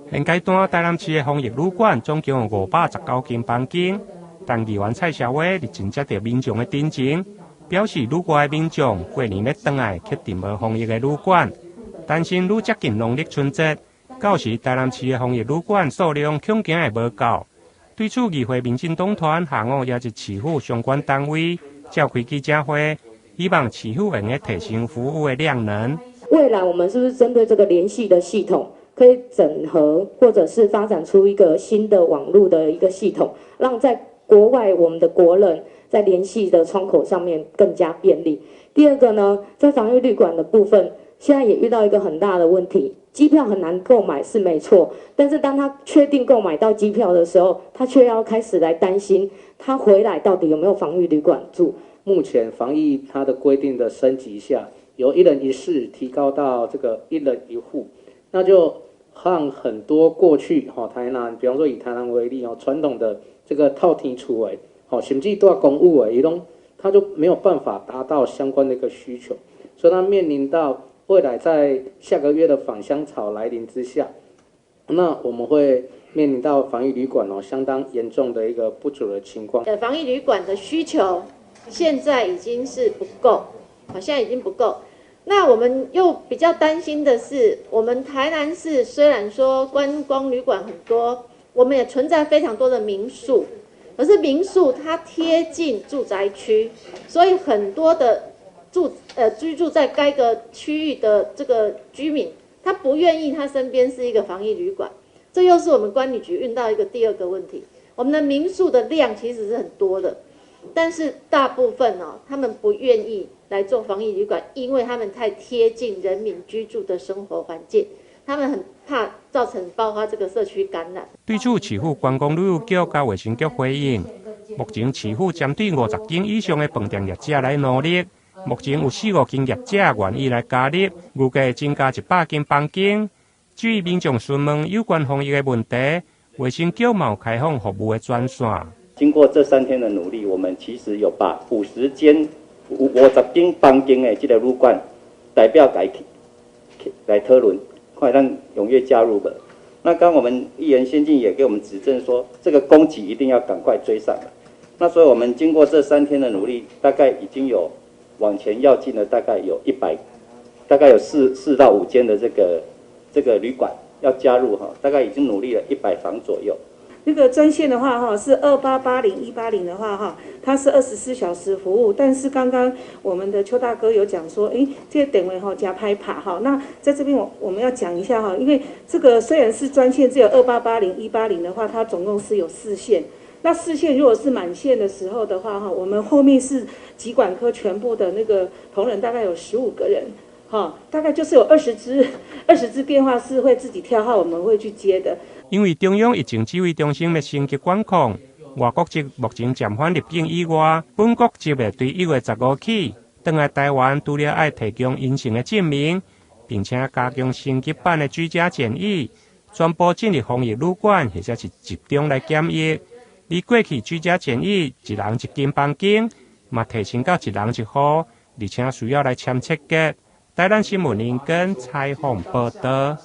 现阶段台南市的防疫旅馆总共有519间房间，但议员蔡小伟日前接到民众的陈情，表示旅外的民众过年要回来确定无防疫的旅馆，担心愈接近农历春节，到时台南市的防疫旅馆数量恐惊会无够。对此，议会民进党团下午也是市府相关单位召开记者会，希望市府能够提升服务的量能。未来我们是不是针对这个联系的系统，可以整合或者是发展出一个新的网络的一个系统，让在国外我们的国人在联系的窗口上面更加便利。第二个呢，在防疫旅馆的部分，现在也遇到一个很大的问题，机票很难购买是没错，但是当他确定购买到机票的时候，他却要开始来担心他回来到底有没有防疫旅馆住。目前防疫它的规定的升级下，由1人1室提高到这个1人1户，那就让很多过去台南，比方说以台南为例传统的这个套厅厝诶，甚至都要公务诶，他就没有办法达到相关的一个需求，所以他面临到未来在下个月的返乡潮来临之下，那我们会面临到防疫旅馆相当严重的一个不足的情况。防疫旅馆的需求现在已经是不够，现在已经不够。那我们又比较担心的是，我们台南市虽然说观光旅馆很多，我们也存在非常多的民宿，可是民宿它贴近住宅区，所以很多的居住在该个区域的这个居民，他不愿意他身边是一个防疫旅馆，这又是我们观旅局遇到一个第二个问题。我们的民宿的量其实是很多的，但是大部分他们不愿意来做防疫旅馆，因为他们太贴近人民居住的生活环境，他们很怕造成爆发这个社区感染。对此，市府观光旅游局甲卫生局回应，目前市府针对50间以上的饭店业者来努力，目前有4、5间业者愿意来加入，预计增加100间房间。至于民众询问有关防疫的问题，卫生局也有开放服务的专线。经过这3天的努力，我们其实有把50间房间的这个旅馆代表来讨论，快让踊跃加入吧。那刚我们议员先进也给我们指正说，这个供给一定要赶快追上了。那所以我们经过这3天的努力，大概已经有往前要进了，大概有4到5间的这个旅馆要加入大概已经努力了100房左右。那个专线的话是2880-180的话它是24小时服务，但是刚刚我们的邱大哥有讲说，这个点位加拍爬那在这边我们要讲一下因为这个虽然是专线只有2880-180的话，它总共是有4线。那4线如果是满线的时候的话我们后面是疾管科全部的那个同仁大概有15个人大概就是有20支电话是会自己跳号，我们会去接的。因为中央疫情指挥中心的升级管控，外国籍目前暂缓入境以外，本国籍的对1月15起回来台湾，除了要提供阴性的证明，并且加强升级版的居家检疫，全部进入防疫旅馆或者是集中来检疫。而过去居家检疫1人1间房间，嘛提升到1人1户，而且需要来签切结。台南新闻林根采访报道。